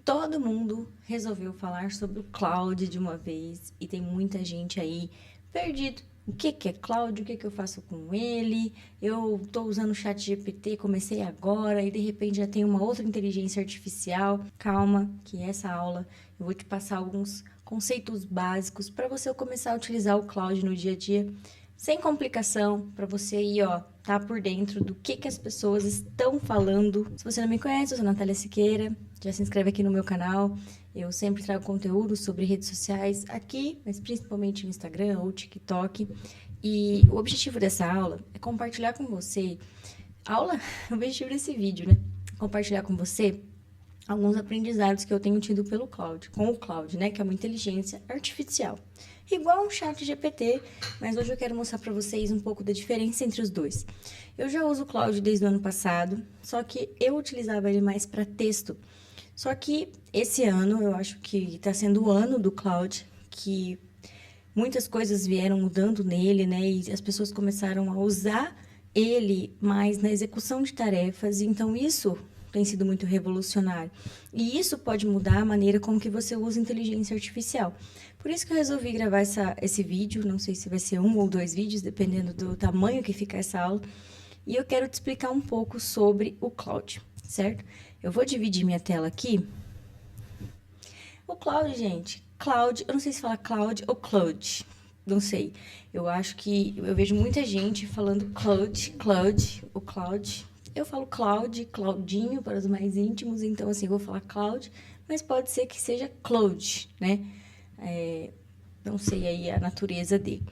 Todo mundo resolveu falar sobre o cloud de uma vez e tem muita gente aí perdido. O que que é cloud? O que que eu faço com ele? Eu estou usando o chat GPT, comecei agora e de repente já tem uma outra inteligência artificial. Calma, que essa aula eu vou te passar alguns conceitos básicos para você começar a utilizar o cloud no dia a dia sem complicação, para você aí, ó, tá por dentro do que as pessoas estão falando. Se você não me conhece, eu sou Natália Siqueira, já se inscreve aqui no meu canal. Eu sempre trago conteúdo sobre redes sociais aqui, mas principalmente no Instagram ou TikTok. E o objetivo dessa aula é compartilhar com você, o objetivo desse vídeo, né? Compartilhar com você alguns aprendizados que eu tenho tido com o cloud, né? Que é uma inteligência artificial. Igual um chat GPT, mas hoje eu quero mostrar para vocês um pouco da diferença entre os dois. Eu já uso o cloud desde o ano passado, só que eu utilizava ele mais para texto. Só que esse ano, eu acho que está sendo o ano do cloud, que muitas coisas vieram mudando nele, né? E as pessoas começaram a usar ele mais na execução de tarefas, então isso tem sido muito revolucionário. E isso pode mudar a maneira como que você usa inteligência artificial. Por isso que eu resolvi gravar esse vídeo, não sei se vai ser 1 ou 2 vídeos, dependendo do tamanho que ficar essa aula. E eu quero te explicar um pouco sobre o cloud, certo? Eu vou dividir minha tela aqui. O cloud, gente, cloud, eu não sei se fala cloud ou cloud, não sei. Eu acho que eu vejo muita gente falando o cloud. Eu falo cloud, Claudinho para os mais íntimos, então assim, eu vou falar cloud, mas pode ser que seja cloud, né? Não sei aí a natureza dele,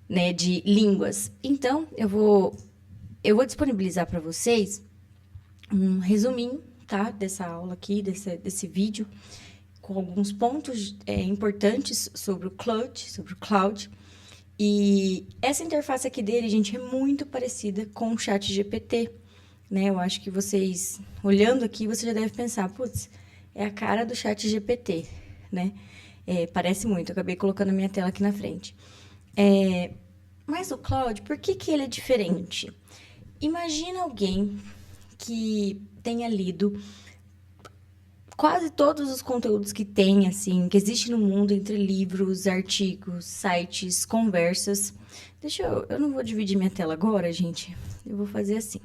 né, de línguas. Então, eu vou disponibilizar para vocês um resuminho, tá, dessa aula aqui, desse vídeo, com alguns pontos importantes sobre o cloud. E essa interface aqui dele, gente, é muito parecida com o chat GPT, né? Eu acho que vocês, olhando aqui, você já deve pensar, putz, é a cara do chat GPT, né? Parece muito, eu acabei colocando a minha tela aqui na frente. Mas o cloud, por que que ele é diferente? Imagina alguém que tenha lido quase todos os conteúdos que tem, assim, que existe no mundo, entre livros, artigos, sites, conversas. Eu não vou dividir minha tela agora, gente. Eu vou fazer assim.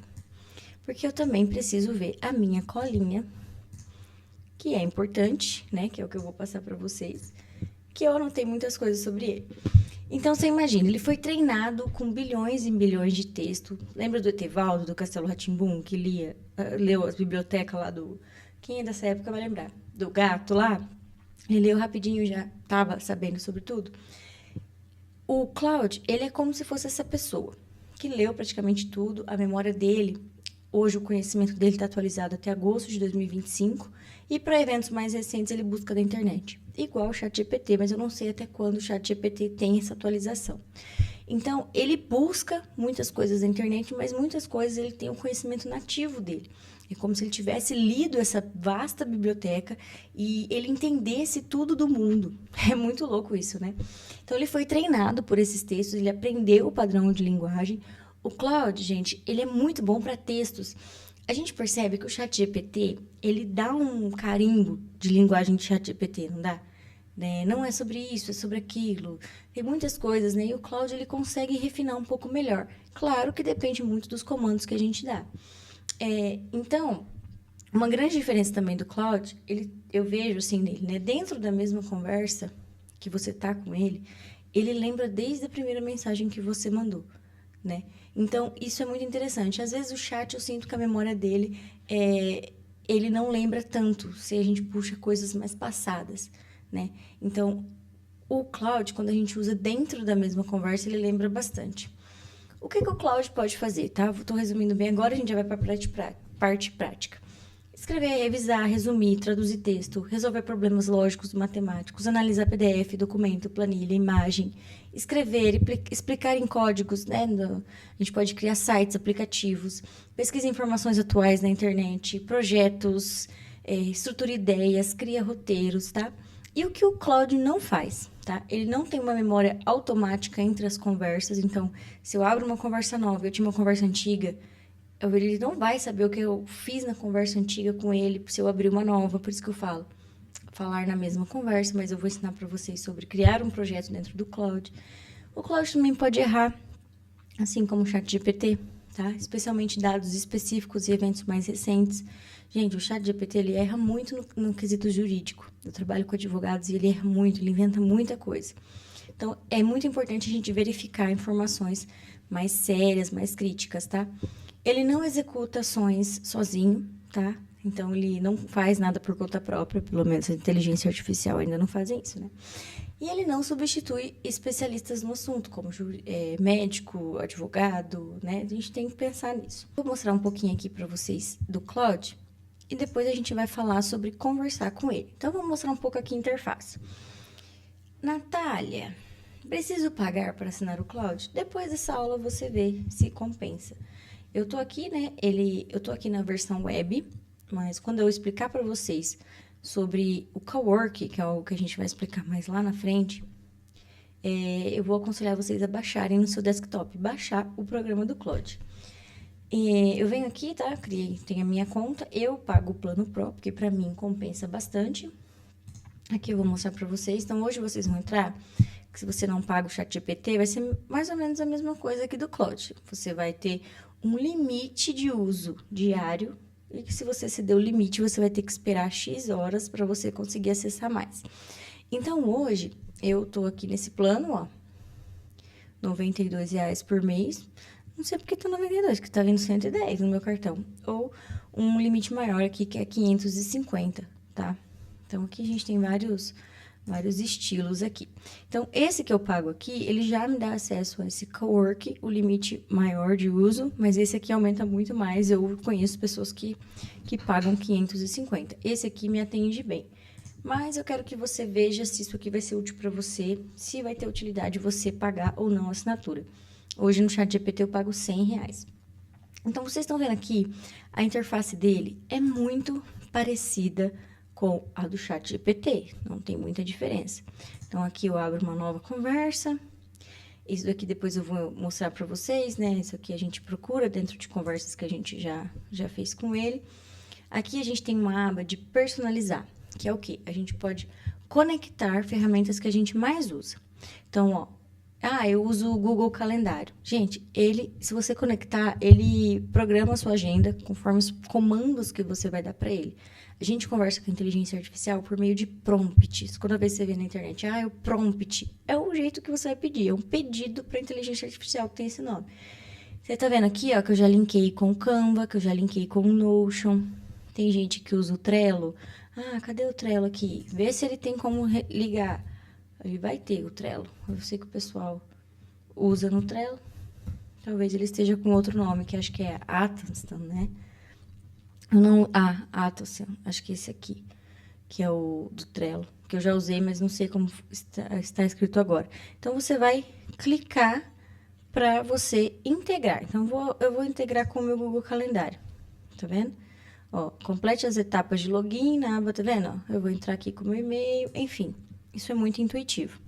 Porque eu também preciso ver a minha colinha, que é importante, né? Que é o que eu vou passar para vocês. Que eu anotei muitas coisas sobre ele. Então, você imagina, ele foi treinado com bilhões e bilhões de texto. Lembra do Etevaldo, do Castelo Rá-Tim-Bum, que leu as bibliotecas lá do... Quem é dessa época vai lembrar? Do gato lá? Ele leu rapidinho, já estava sabendo sobre tudo. O Cloud, ele é como se fosse essa pessoa que leu praticamente tudo, a memória dele. Hoje o conhecimento dele está atualizado até agosto de 2025 e para eventos mais recentes ele busca na internet. Igual o ChatGPT, mas eu não sei até quando o ChatGPT tem essa atualização. Então, ele busca muitas coisas na internet, mas muitas coisas ele tem o conhecimento nativo dele. É como se ele tivesse lido essa vasta biblioteca e ele entendesse tudo do mundo. É muito louco isso, né? Então, ele foi treinado por esses textos, ele aprendeu o padrão de linguagem. O Cloud, gente, ele é muito bom para textos. A gente percebe que o ChatGPT, ele dá um carimbo de linguagem de ChatGPT, não dá? Né? Não é sobre isso, é sobre aquilo. Tem muitas coisas, né? E o Cloud, ele consegue refinar um pouco melhor. Claro que depende muito dos comandos que a gente dá. Então, uma grande diferença também do Cloud, eu vejo assim nele, né? Dentro da mesma conversa que você tá com ele lembra desde a primeira mensagem que você mandou, né? Então, isso é muito interessante. Às vezes o chat, eu sinto que a memória dele, ele não lembra tanto se a gente puxa coisas mais passadas, né? Então, o Cloud, quando a gente usa dentro da mesma conversa, ele lembra bastante. O que o Cloud pode fazer, tá? Estou resumindo bem agora, a gente já vai para a parte prática. Escrever, revisar, resumir, traduzir texto, resolver problemas lógicos, matemáticos, analisar PDF, documento, planilha, imagem, escrever, explicar em códigos, né? A gente pode criar sites, aplicativos, pesquisa informações atuais na internet, projetos, estrutura ideias, cria roteiros, tá? E o que o Cloud não faz, tá? Ele não tem uma memória automática entre as conversas, então, se eu abro uma conversa nova e eu tinha uma conversa antiga, ele não vai saber o que eu fiz na conversa antiga com ele se eu abrir uma nova, por isso que eu falo. falar na mesma conversa, mas eu vou ensinar para vocês sobre criar um projeto dentro do Claude. O Claude também pode errar, assim como o ChatGPT, tá? Especialmente dados específicos e eventos mais recentes. Gente, o ChatGPT, ele erra muito no quesito jurídico. Eu trabalho com advogados e ele erra muito, ele inventa muita coisa. Então, é muito importante a gente verificar informações mais sérias, mais críticas, tá? Ele não executa ações sozinho, tá? Então, ele não faz nada por conta própria, pelo menos a inteligência artificial ainda não faz isso, né? E ele não substitui especialistas no assunto, como médico, advogado, né? A gente tem que pensar nisso. Vou mostrar um pouquinho aqui para vocês do Claude e depois a gente vai falar sobre conversar com ele. Então, vou mostrar um pouco aqui a interface. Natália, preciso pagar para assinar o Claude? Depois dessa aula você vê se compensa. Eu tô aqui, né? Eu tô aqui na versão web, mas quando eu explicar para vocês sobre o Cowork, que é o que a gente vai explicar mais lá na frente, eu vou aconselhar vocês a baixarem no seu desktop, baixar o programa do Claude. Eu venho aqui, tá? Tenho a minha conta, eu pago o plano Pro, porque para mim compensa bastante. Aqui eu vou mostrar para vocês. Então, hoje vocês vão entrar, que se você não paga o ChatGPT, vai ser mais ou menos a mesma coisa aqui do Claude. Você vai ter um limite de uso diário e que se você exceder o limite, você vai ter que esperar X horas para você conseguir acessar mais. Então, hoje, eu tô aqui nesse plano, ó, R$ 92,00 por mês. Não sei porque tá 92, que tá vindo 110 no meu cartão. Ou um limite maior aqui, que é 550, tá? Então, aqui a gente tem vários estilos aqui. Então, esse que eu pago aqui, ele já me dá acesso a esse Cowork, o limite maior de uso, mas esse aqui aumenta muito mais. Eu conheço pessoas que pagam 550. Esse aqui me atende bem. Mas eu quero que você veja se isso aqui vai ser útil para você, se vai ter utilidade você pagar ou não a assinatura. Hoje no ChatGPT eu pago R$ 100. Então, vocês estão vendo aqui, a interface dele é muito parecida com a do ChatGPT, não tem muita diferença. Então, aqui eu abro uma nova conversa. Isso daqui depois eu vou mostrar para vocês, né? Isso aqui a gente procura dentro de conversas que a gente já fez com ele. Aqui a gente tem uma aba de personalizar, que é o quê? A gente pode conectar ferramentas que a gente mais usa. Então, ó, eu uso o Google Calendário. Gente, se você conectar, ele programa a sua agenda conforme os comandos que você vai dar para ele. A gente conversa com a inteligência artificial por meio de prompts. Quando você vê na internet, o prompt é o jeito que você vai pedir. É um pedido para a inteligência artificial que tem esse nome. Você tá vendo aqui, ó, que eu já linkei com o Canva, que eu já linkei com o Notion. Tem gente que usa o Trello. Cadê o Trello aqui? Vê se ele tem como ligar. Ele vai ter o Trello. Eu sei que o pessoal usa no Trello. Talvez ele esteja com outro nome, que acho que é Atlassian, né? Atlassian. Acho que esse aqui, que é o do Trello. Que eu já usei, mas não sei como está escrito agora. Então, você vai clicar para você integrar. Então, eu vou integrar com o meu Google Calendário. Tá vendo? Ó, complete as etapas de login na aba, tá vendo? Ó, eu vou entrar aqui com o meu e-mail, enfim. Isso é muito intuitivo.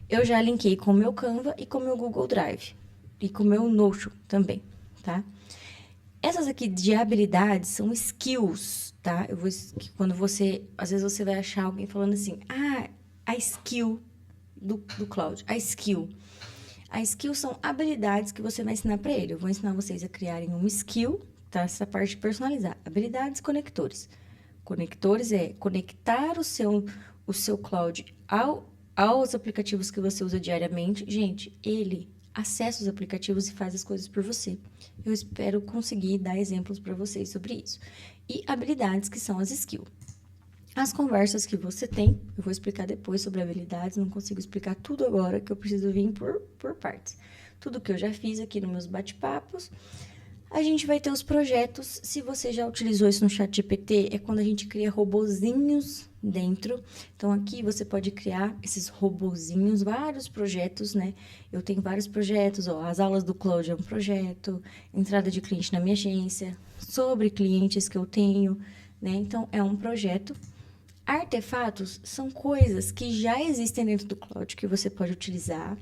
Eu já linkei com o meu Canva e com o meu Google Drive. E com o meu Notion também, tá? Essas aqui de habilidades são skills, tá? Às vezes você vai achar alguém falando assim, a skill do Claude, a skill. A skill são habilidades que você vai ensinar para ele. Eu vou ensinar vocês a criarem uma skill, tá? Essa parte de personalizar. Habilidades conectores. Conectores é conectar o seu Claude aos aplicativos que você usa diariamente. Gente, ele acessa os aplicativos e faz as coisas por você. Eu espero conseguir dar exemplos para vocês sobre isso. E habilidades, que são as skills. As conversas que você tem, eu vou explicar depois sobre habilidades, não consigo explicar tudo agora, que eu preciso vir por partes. Tudo que eu já fiz aqui nos meus bate-papos. A gente vai ter os projetos. Se você já utilizou isso no ChatGPT, é quando a gente cria robozinhos dentro. Então, aqui você pode criar esses robozinhos, vários projetos, né? Eu tenho vários projetos, ó. As aulas do Claude é um projeto, entrada de cliente na minha agência, sobre clientes que eu tenho, né? Então, é um projeto. Artefatos são coisas que já existem dentro do Claude, que você pode utilizar,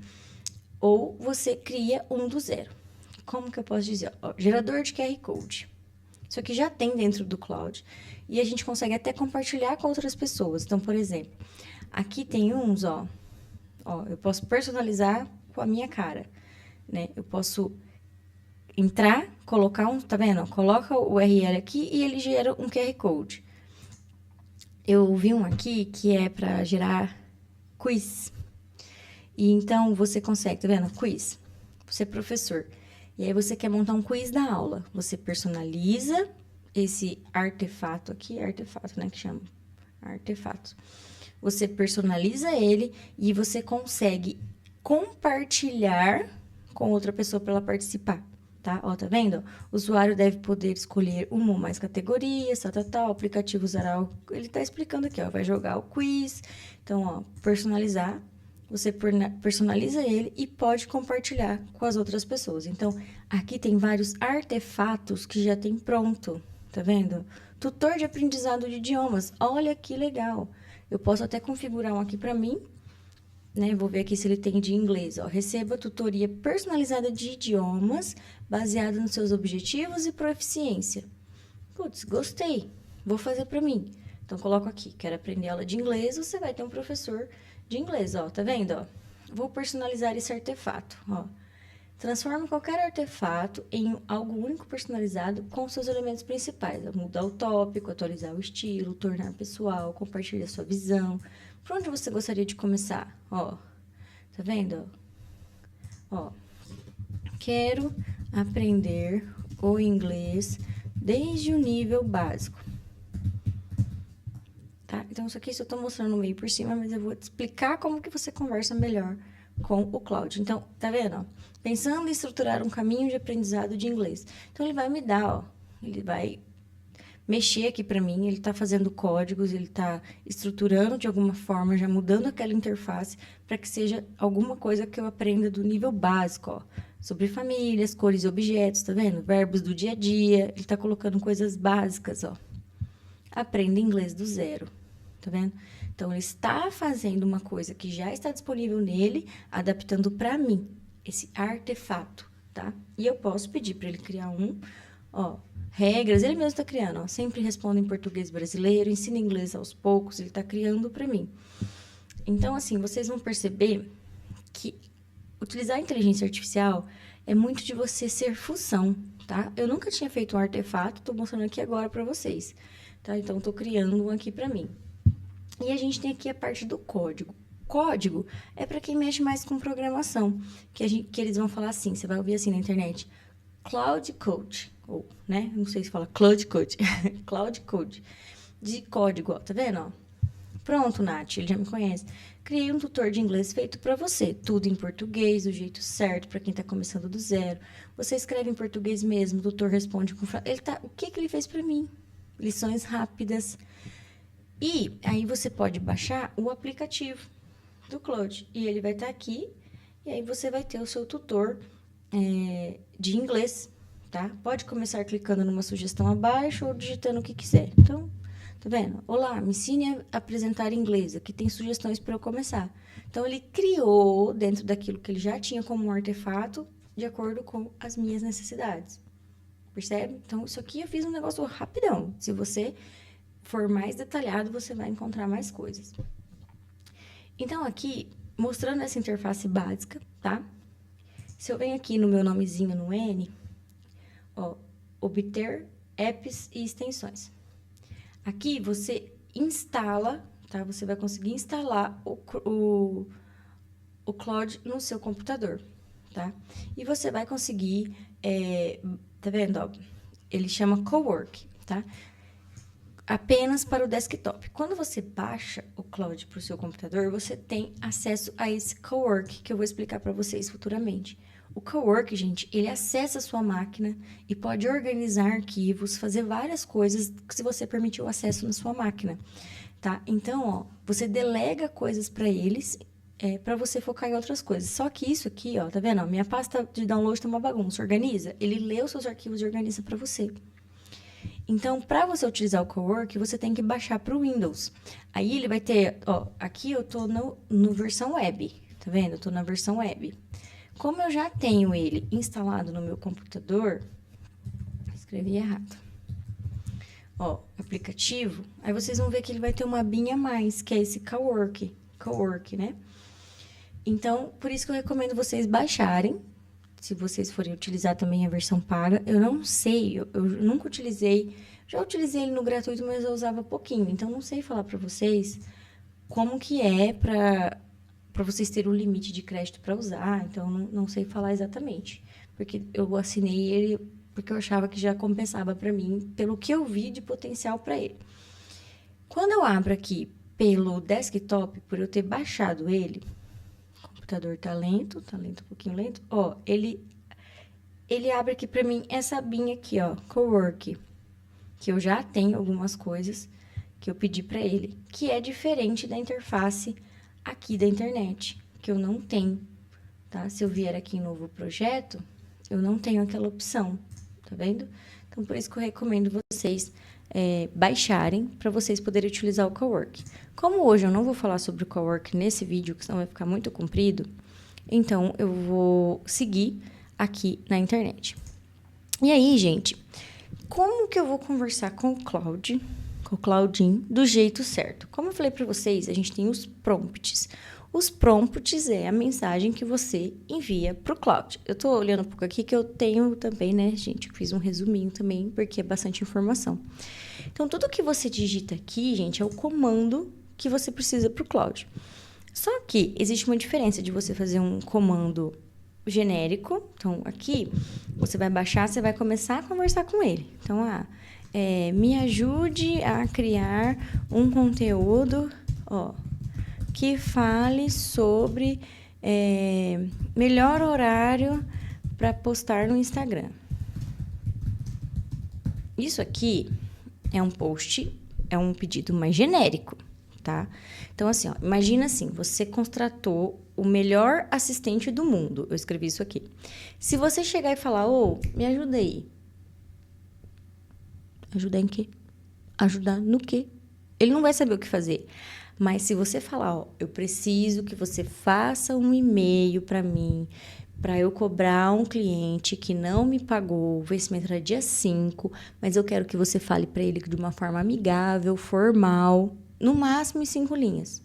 ou você cria um do zero. Como que eu posso dizer? Ó, gerador de QR Code. Isso aqui já tem dentro do Cloud. E a gente consegue até compartilhar com outras pessoas. Então, por exemplo, aqui tem uns, ó, eu posso personalizar com a minha cara, né? Eu posso entrar, colocar tá vendo? Coloca o URL aqui e ele gera um QR Code. Eu vi um aqui que é para gerar quiz. E então, você consegue, tá vendo? Quiz. Você é professor. E aí, você quer montar um quiz da aula. Você personaliza esse artefato aqui, artefato, né, que chama? Artefato. Você personaliza ele e você consegue compartilhar com outra pessoa para ela participar, tá? Ó, tá vendo? O usuário deve poder escolher uma ou mais categorias, tal. O aplicativo usará ele tá explicando aqui, ó, vai jogar o quiz. Então, ó, personalizar. Você personaliza ele e pode compartilhar com as outras pessoas. Então, aqui tem vários artefatos que já tem pronto, tá vendo? Tutor de aprendizado de idiomas, olha que legal. Eu posso até configurar um aqui para mim, né? Vou ver aqui se ele tem de inglês, ó. Receba tutoria personalizada de idiomas, baseada nos seus objetivos e proficiência. Putz, gostei. Vou fazer para mim. Então, coloco aqui, quero aprender aula de inglês, você vai ter um professor de inglês, ó, tá vendo, ó? Vou personalizar esse artefato, ó. Transforme qualquer artefato em algo único personalizado com seus elementos principais. Ó. Mudar o tópico, atualizar o estilo, tornar pessoal, compartilhar sua visão. Por onde você gostaria de começar? Ó, tá vendo? Ó, quero aprender o inglês desde o nível básico. Tá? Então, isso aqui eu tô mostrando meio por cima, mas eu vou te explicar como que você conversa melhor com o Cloud. Então, tá vendo? Ó? Pensando em estruturar um caminho de aprendizado de inglês. Então, ele vai me dar, ó, ele vai mexer aqui para mim, ele tá fazendo códigos, ele tá estruturando de alguma forma, já mudando aquela interface para que seja alguma coisa que eu aprenda do nível básico, ó. Sobre famílias, cores e objetos, tá vendo? Verbos do dia a dia, ele tá colocando coisas básicas, ó. Aprenda inglês do zero, tá vendo? Então, ele está fazendo uma coisa que já está disponível nele, adaptando para mim, esse artefato, tá? E eu posso pedir para ele criar ó, regras, ele mesmo está criando, ó, sempre responda em português brasileiro, ensina inglês aos poucos, ele está criando para mim. Então, assim, vocês vão perceber que utilizar a inteligência artificial é muito de você ser função, tá? Eu nunca tinha feito um artefato, tô mostrando aqui agora para vocês, tá? Então, tô criando um aqui para mim. E a gente tem aqui a parte do código. Código é para quem mexe mais com programação, que eles vão falar assim, você vai ouvir assim na internet, Cloud Code, ou, né? Não sei se fala Cloud Code, Cloud Code, de código, ó, tá vendo, ó? Pronto, Nath, ele já me conhece. Criei um tutor de inglês feito para você, tudo em português, do jeito certo, para quem tá começando do zero. Você escreve em português mesmo, o tutor responde com... o que ele fez para mim? Lições rápidas. E aí você pode baixar o aplicativo do Cloud. E ele vai estar aqui. E aí você vai ter o seu tutor de inglês, tá? Pode começar clicando numa sugestão abaixo ou digitando o que quiser. Então, tá vendo? Olá, me ensine a apresentar inglês. Aqui tem sugestões para eu começar. Então, ele criou dentro daquilo que ele já tinha como um artefato, de acordo com as minhas necessidades. Percebe? Então, isso aqui eu fiz um negócio rapidão. Se você for mais detalhado, você vai encontrar mais coisas. Então, aqui, mostrando essa interface básica, tá? Se eu venho aqui no meu nomezinho no N, ó, obter apps e extensões. Aqui, você instala, tá? Você vai conseguir instalar o Cloud no seu computador, tá? E você vai conseguir, tá vendo, ó? Ele chama Cowork, tá? Apenas para o desktop. Quando você baixa o Cloud para o seu computador, você tem acesso a esse Cowork, que eu vou explicar para vocês futuramente. O Cowork, gente, ele acessa a sua máquina e pode organizar arquivos, fazer várias coisas se você permitir o acesso na sua máquina, tá? Então, ó, você delega coisas para eles, para você focar em outras coisas. Só que isso aqui, ó, tá vendo? Ó, minha pasta de download tá uma bagunça. Organiza. Ele lê os seus arquivos e organiza para você. Então, para você utilizar o Cowork, você tem que baixar para o Windows. Aí ele vai ter, ó, aqui eu tô no versão web, tá vendo? Eu tô na versão web. Como eu já tenho ele instalado no meu computador, escrevi errado. ó, aplicativo, aí vocês vão ver que ele vai ter uma abinha a mais, que é esse Cowork, né? Então, por isso que eu recomendo vocês baixarem, se vocês forem utilizar também a versão paga. Eu não sei, eu nunca utilizei, já utilizei ele no gratuito, mas eu usava pouquinho, então não sei falar pra vocês como que é pra vocês terem um limite de crédito pra usar, então não sei falar exatamente, porque eu assinei ele porque eu achava que já compensava pra mim, pelo que eu vi de potencial pra ele. Quando eu abro aqui pelo desktop, por eu ter baixado ele, o computador tá lento um pouquinho lento, ó, ele abre aqui pra mim essa abinha aqui, ó, Cowork, que eu já tenho algumas coisas que eu pedi pra ele, que é diferente da interface aqui da internet, que eu não tenho, tá? Se eu vier aqui em novo projeto, eu não tenho aquela opção, tá vendo? Então, por isso que eu recomendo vocês baixarem para vocês poderem utilizar o Cowork. Como hoje eu não vou falar sobre o Cowork nesse vídeo, que senão vai ficar muito comprido, então eu vou seguir aqui na internet. E aí, gente, como que eu vou conversar com o Claudinho, do jeito certo? Como eu falei para vocês, a gente tem os prompts. Os prompts é a mensagem que você envia pro Claude. Eu tô olhando um pouco aqui que eu tenho também, né, gente? Eu fiz um resuminho também, porque é bastante informação. Então, tudo que você digita aqui, gente, é o comando que você precisa pro Claude. Só que existe uma diferença de você fazer um comando genérico. Então, aqui, você vai baixar, você vai começar a conversar com ele. Então, me ajude a criar um conteúdo, ó, que fale sobre melhor horário para postar no Instagram. Isso aqui é um post, é um pedido mais genérico, tá? Então, assim, ó, imagina assim, você contratou o melhor assistente do mundo. Eu escrevi isso aqui. Se você chegar e falar, me ajuda aí. Ajudar em quê? Ajudar no quê? Ele não vai saber o que fazer. Mas se você falar, eu preciso que você faça um e-mail para mim, para eu cobrar um cliente que não me pagou, o vencimento era dia 5, mas eu quero que você fale para ele de uma forma amigável, formal, no máximo em 5 linhas.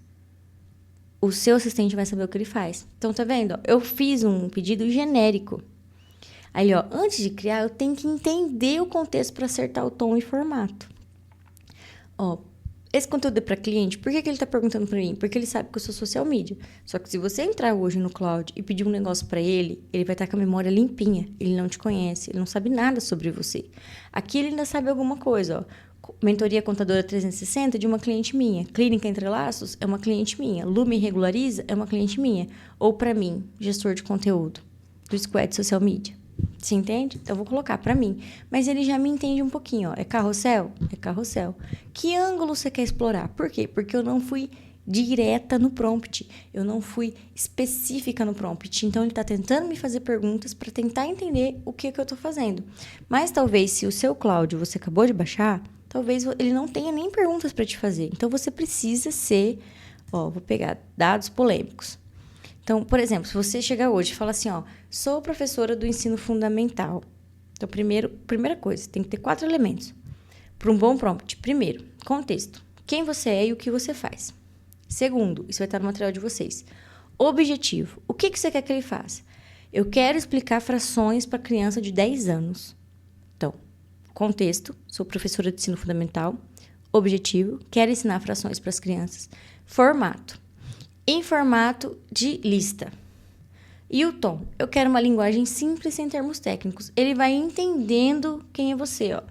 O seu assistente vai saber o que ele faz. Então, tá vendo? Eu fiz um pedido genérico. Aí, ó, antes de criar, eu tenho que entender o contexto para acertar o tom e formato. Ó, esse conteúdo é para cliente, por que ele está perguntando para mim? Porque ele sabe que eu sou social media. Só que se você entrar hoje no Cloud e pedir um negócio para ele vai estar com a memória limpinha. Ele não te conhece, ele não sabe nada sobre você. Aqui ele ainda sabe alguma coisa, ó. Mentoria Contadora 360 de uma cliente minha. Clínica Entre Laços é uma cliente minha. Lume Regulariza é uma cliente minha. Ou para mim, gestor de conteúdo do Squad Social Media. Você entende? Então, eu vou colocar para mim. Mas ele já me entende um pouquinho, ó. É carrossel? É carrossel. Que ângulo você quer explorar? Por quê? Porque eu não fui direta no prompt. Eu não fui específica no prompt. Então, ele está tentando me fazer perguntas para tentar entender o que eu estou fazendo. Mas, talvez, se o seu Cláudio você acabou de baixar, talvez ele não tenha nem perguntas para te fazer. Então, você precisa ser... Ó, vou pegar dados polêmicos. Então, por exemplo, se você chegar hoje e falar assim, ó, sou professora do ensino fundamental. Então, primeira coisa, tem que ter 4 elementos para um bom prompt. Primeiro, contexto. Quem você é e o que você faz. Segundo, isso vai estar no material de vocês. Objetivo. O que você quer que ele faça? Eu quero explicar frações para criança de 10 anos. Então, contexto, sou professora de ensino fundamental. Objetivo, quero ensinar frações para as crianças. Formato. Em formato de lista. E o tom? Eu quero uma linguagem simples, sem termos técnicos. Ele vai entendendo quem é você, ó.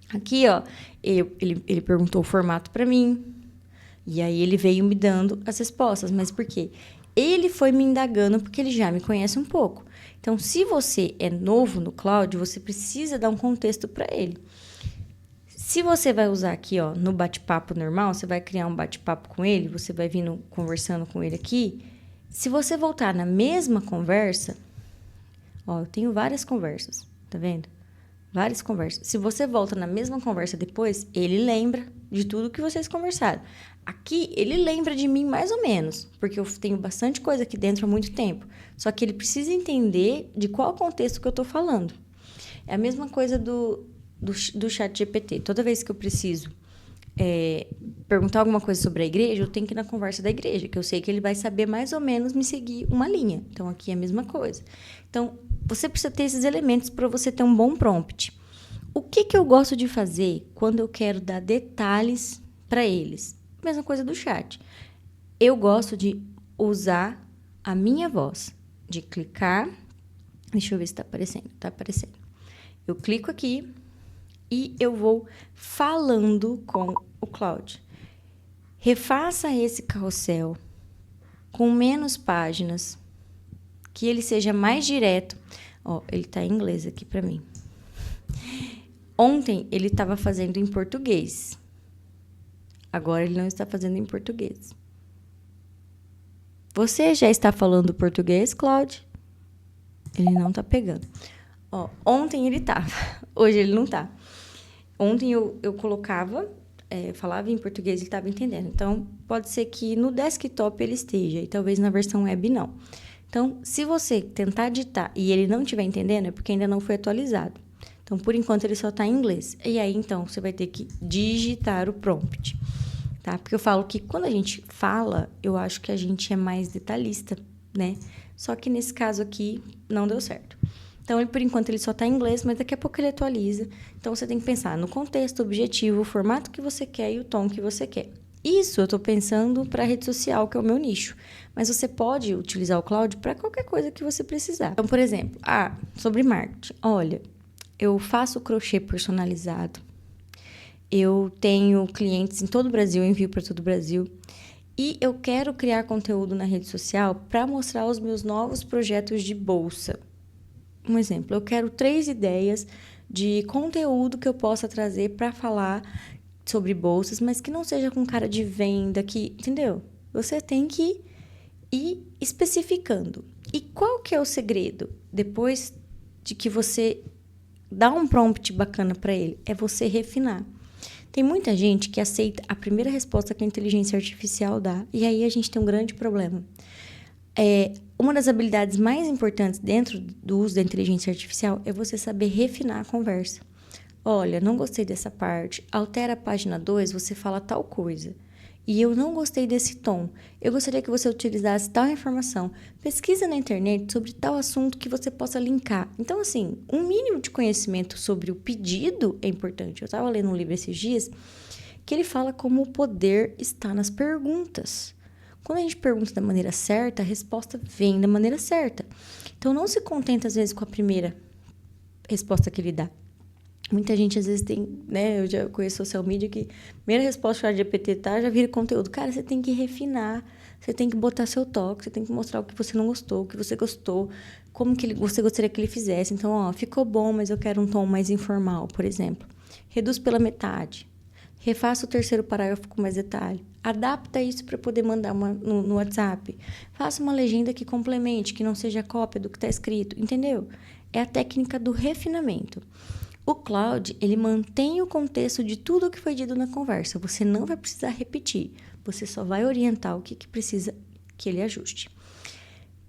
Aqui, ó, ele perguntou o formato para mim. E aí, ele veio me dando as respostas. Mas por quê? Ele foi me indagando porque ele já me conhece um pouco. Então, se você é novo no Cloud, você precisa dar um contexto para ele. Se você vai usar aqui, ó, no bate-papo normal, você vai criar um bate-papo com ele, você vai vindo conversando com ele aqui. Se você voltar na mesma conversa, ó, eu tenho várias conversas, tá vendo? Várias conversas. Se você volta na mesma conversa depois, ele lembra de tudo que vocês conversaram. Aqui, ele lembra de mim mais ou menos, porque eu tenho bastante coisa aqui dentro há muito tempo. Só que ele precisa entender de qual contexto que eu tô falando. É a mesma coisa do chat GPT. Toda vez que eu preciso perguntar alguma coisa sobre a igreja, eu tenho que ir na conversa da igreja, que eu sei que ele vai saber mais ou menos me seguir uma linha. Então, aqui é a mesma coisa. Então, você precisa ter esses elementos para você ter um bom prompt. O que eu gosto de fazer quando eu quero dar detalhes para eles? Mesma coisa do chat. Eu gosto de usar a minha voz, de clicar. Deixa eu ver se está aparecendo. Está aparecendo. Eu clico aqui e eu vou falando com o Claude. Refaça esse carrossel com menos páginas, que ele seja mais direto. Ó, ele está em inglês aqui para mim. Ontem ele estava fazendo em português. Agora ele não está fazendo em português. Você já está falando português, Claude? Ele não está pegando. Ó, ontem ele estava, hoje ele não está. Ontem eu colocava, falava em português e ele estava entendendo. Então, pode ser que no desktop ele esteja, e talvez na versão web não. Então, se você tentar digitar e ele não estiver entendendo, é porque ainda não foi atualizado. Então, por enquanto, ele só está em inglês. E aí, então, você vai ter que digitar o prompt, tá? Porque eu falo que quando a gente fala, eu acho que a gente é mais detalhista, né? Só que nesse caso aqui, não deu certo. Então, por enquanto, ele só está em inglês, mas daqui a pouco ele atualiza. Então, você tem que pensar no contexto, objetivo, o formato que você quer e o tom que você quer. Isso eu estou pensando para a rede social, que é o meu nicho. Mas você pode utilizar o Claude para qualquer coisa que você precisar. Então, por exemplo, sobre marketing. Olha, eu faço crochê personalizado. Eu tenho clientes em todo o Brasil, eu envio para todo o Brasil. E eu quero criar conteúdo na rede social para mostrar os meus novos projetos de bolsa. Um exemplo, eu quero 3 ideias de conteúdo que eu possa trazer para falar sobre bolsas, mas que não seja com cara de venda, entendeu? Você tem que ir especificando. E qual que é o segredo? Depois de que você dá um prompt bacana para ele, é você refinar. Tem muita gente que aceita a primeira resposta que a inteligência artificial dá, e aí a gente tem um grande problema. Uma das habilidades mais importantes dentro do uso da inteligência artificial é você saber refinar a conversa. Olha, não gostei dessa parte, altera a página 2, você fala tal coisa. E eu não gostei desse tom. Eu gostaria que você utilizasse tal informação. Pesquisa na internet sobre tal assunto que você possa linkar. Então, assim, um mínimo de conhecimento sobre o pedido é importante. Eu estava lendo um livro esses dias que ele fala como o poder está nas perguntas. Quando a gente pergunta da maneira certa, a resposta vem da maneira certa. Então, não se contenta, às vezes, com a primeira resposta que ele dá. Muita gente, às vezes, tem, né? Eu já conheço social media que a primeira resposta do GPT já vira conteúdo. Cara, você tem que refinar, você tem que botar seu toque, você tem que mostrar o que você não gostou, o que você gostou, como que você gostaria que ele fizesse. Então, ó, ficou bom, mas eu quero um tom mais informal, por exemplo. Reduz pela metade. Refaça o 3º parágrafo com mais detalhe. Adapta isso para poder mandar no WhatsApp. Faça uma legenda que complemente, que não seja cópia do que está escrito. Entendeu? É a técnica do refinamento. O Claude, ele mantém o contexto de tudo o que foi dito na conversa. Você não vai precisar repetir. Você só vai orientar o que precisa que ele ajuste.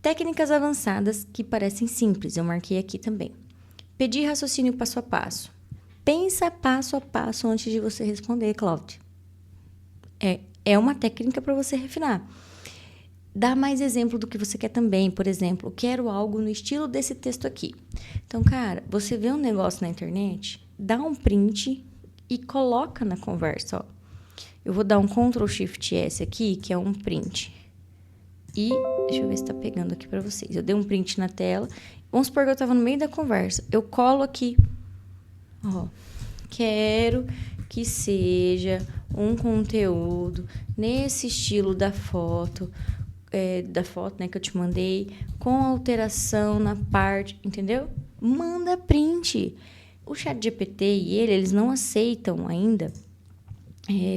Técnicas avançadas que parecem simples. Eu marquei aqui também. Pedir raciocínio passo a passo. Pensa passo a passo antes de você responder, Claude. É uma técnica para você refinar. Dá mais exemplo do que você quer também. Por exemplo, quero algo no estilo desse texto aqui. Então, cara, você vê um negócio na internet, dá um print e coloca na conversa. Ó. Eu vou dar um Ctrl+Shift+S aqui, que é um print. E deixa eu ver se tá pegando aqui para vocês. Eu dei um print na tela. Vamos supor que eu tava no meio da conversa. Eu colo aqui. Ó, quero que seja um conteúdo nesse estilo da foto, né, que eu te mandei, com alteração na parte, entendeu? Manda print. O ChatGPT e eles não aceitam ainda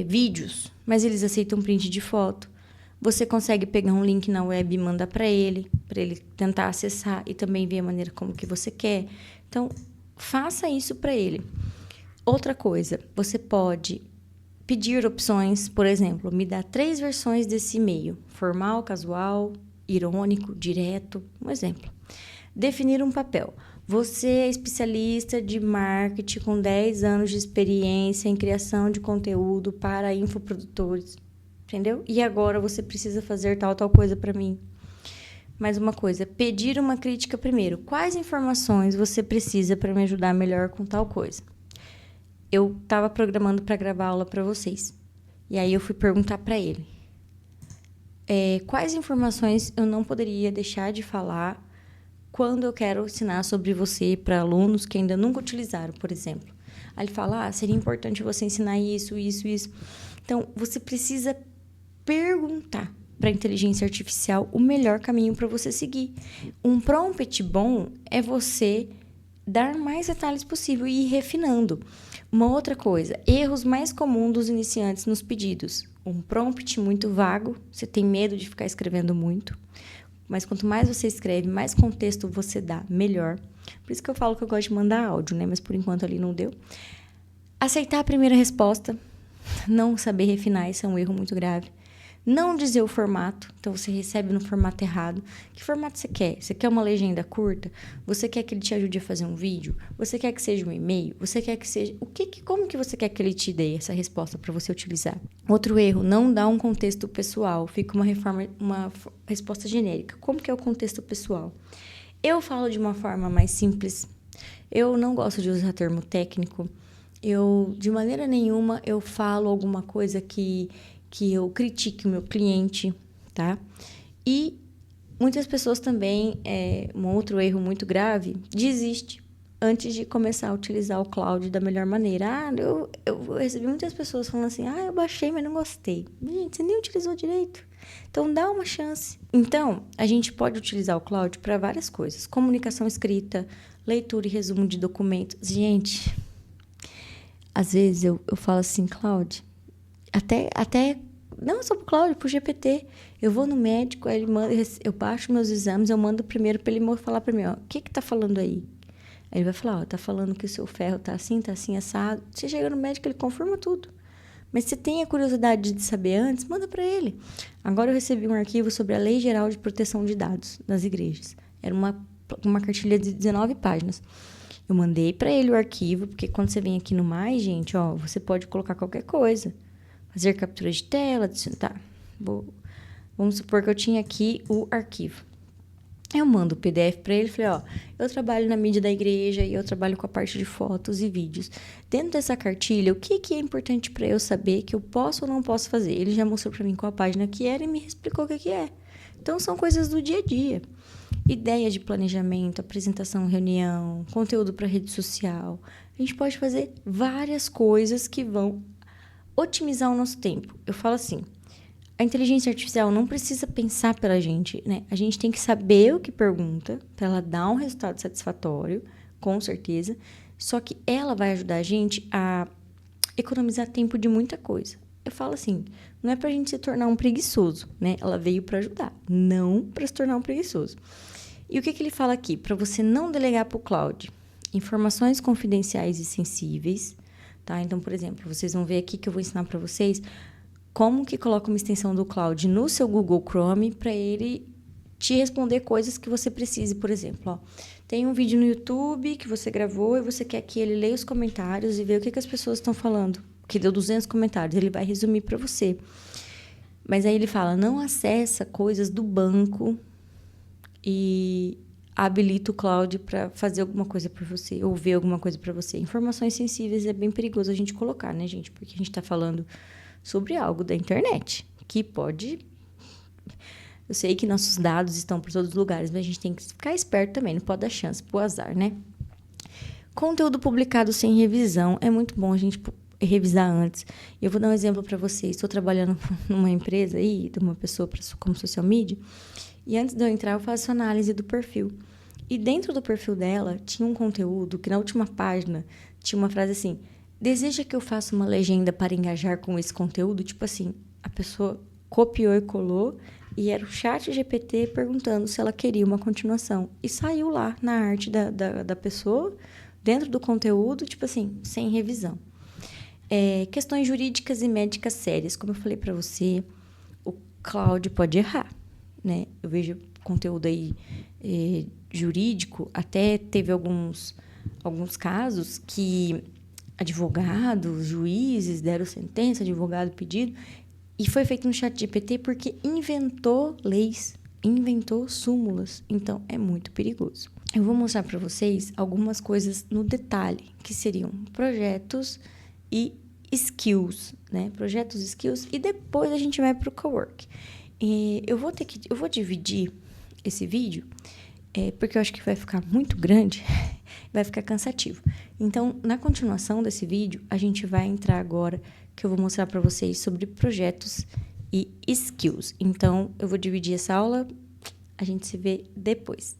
vídeos, mas eles aceitam print de foto. Você consegue pegar um link na web e mandar para ele tentar acessar e também ver a maneira como que você quer. Então, faça isso para ele. Outra coisa, você pode pedir opções, por exemplo, me dá 3 versões desse e-mail: formal, casual, irônico, direto, um exemplo. Definir um papel. Você é especialista de marketing com 10 anos de experiência em criação de conteúdo para infoprodutores, entendeu? E agora você precisa fazer tal coisa para mim. Mais uma coisa, pedir uma crítica primeiro. Quais informações você precisa para me ajudar melhor com tal coisa? Eu estava programando para gravar aula para vocês. E aí eu fui perguntar para ele. Quais informações eu não poderia deixar de falar quando eu quero ensinar sobre você para alunos que ainda nunca utilizaram, por exemplo. Aí ele fala, seria importante você ensinar isso. Então, você precisa perguntar para a inteligência artificial o melhor caminho para você seguir. Um prompt bom é você dar mais detalhes possível e ir refinando. Uma outra coisa, erros mais comuns dos iniciantes nos pedidos. Um prompt muito vago, você tem medo de ficar escrevendo muito. Mas quanto mais você escreve, mais contexto você dá, melhor. Por isso que eu falo que eu gosto de mandar áudio, né? Mas por enquanto ali não deu. Aceitar a primeira resposta. Não saber refinar, isso é um erro muito grave. Não dizer o formato. Então, você recebe no formato errado. Que formato você quer? Você quer uma legenda curta? Você quer que ele te ajude a fazer um vídeo? Você quer que seja um e-mail? Você quer que seja... Como que você quer que ele te dê essa resposta para você utilizar? Outro erro, não dá um contexto pessoal. Fica uma resposta genérica. Como que é o contexto pessoal? Eu falo de uma forma mais simples. Eu não gosto de usar termo técnico. De maneira nenhuma, eu falo alguma coisa que eu critique o meu cliente, tá? E muitas pessoas também, um outro erro muito grave, desiste antes de começar a utilizar o cloud da melhor maneira. Eu recebi muitas pessoas falando assim, eu baixei, mas não gostei. Gente, você nem utilizou direito. Então, dá uma chance. Então, a gente pode utilizar o cloud para várias coisas. Comunicação escrita, leitura e resumo de documentos. Gente, às vezes eu falo assim, Cláudio, até não só pro Cláudio, pro GPT. Eu vou no médico, aí ele manda, eu baixo meus exames, eu mando primeiro para ele falar para mim, o que tá falando aí? Aí ele vai falar, tá falando que o seu ferro tá assim, assado. Você chega no médico, ele confirma tudo. Mas se tem a curiosidade de saber antes, manda para ele. Agora eu recebi um arquivo sobre a Lei Geral de Proteção de Dados das igrejas. Era uma cartilha de 19 páginas. Eu mandei para ele o arquivo, porque quando você vem aqui no Mais, gente, você pode colocar qualquer coisa. Fazer captura de tela, tá? Vamos supor que eu tinha aqui o arquivo. Eu mando o PDF para ele, falei, eu trabalho na mídia da igreja e eu trabalho com a parte de fotos e vídeos. Dentro dessa cartilha, o que é importante para eu saber que eu posso ou não posso fazer? Ele já mostrou para mim qual a página que era e me explicou o que é. Então, são coisas do dia a dia. Ideia de planejamento, apresentação, reunião, conteúdo para rede social. A gente pode fazer várias coisas que vão otimizar o nosso tempo. Eu falo assim, a inteligência artificial não precisa pensar pela gente, né? A gente tem que saber o que pergunta para ela dar um resultado satisfatório, com certeza. Só que ela vai ajudar a gente a economizar tempo de muita coisa. Eu falo assim, não é pra gente se tornar um preguiçoso, né? Ela veio para ajudar, não para se tornar um preguiçoso. E o que ele fala aqui? Para você não delegar para o cloud informações confidenciais e sensíveis, tá? Então, por exemplo, vocês vão ver aqui que eu vou ensinar para vocês como que coloca uma extensão do cloud no seu Google Chrome para ele te responder coisas que você precise. Por exemplo, tem um vídeo no YouTube que você gravou e você quer que ele leia os comentários e veja o que as pessoas estão falando, que deu 200 comentários, ele vai resumir para você. Mas aí ele fala, não acessa coisas do banco e habilita o cloud para fazer alguma coisa por você, ou ver alguma coisa para você. Informações sensíveis é bem perigoso a gente colocar, né, gente? Porque a gente está falando sobre algo da internet, que pode... Eu sei que nossos dados estão por todos os lugares, mas a gente tem que ficar esperto também, não pode dar chance pro azar, né? Conteúdo publicado sem revisão. É muito bom a gente revisar antes. Eu vou dar um exemplo para vocês. Estou trabalhando numa empresa aí, de uma pessoa como social media, e antes de eu entrar, eu faço análise do perfil. E dentro do perfil dela, tinha um conteúdo que na última página tinha uma frase assim, deseja que eu faça uma legenda para engajar com esse conteúdo? Tipo assim, a pessoa copiou e colou e era o chat GPT perguntando se ela queria uma continuação. E saiu lá na arte da pessoa, dentro do conteúdo, tipo assim, sem revisão. Questões jurídicas e médicas sérias. Como eu falei para você, o cloud pode errar, né? Eu vejo conteúdo aí jurídico, até teve alguns casos que advogados, juízes deram sentença, advogado pedido, e foi feito no ChatGPT porque inventou leis, inventou súmulas. Então, é muito perigoso. Eu vou mostrar para vocês algumas coisas no detalhe, que seriam projetos e skills, né? Projetos, skills, e depois a gente vai para o cowork. Eu vou dividir esse vídeo, porque eu acho que vai ficar muito grande, vai ficar cansativo. Então, na continuação desse vídeo, a gente vai entrar agora, que eu vou mostrar para vocês sobre projetos e skills. Então, eu vou dividir essa aula, a gente se vê depois.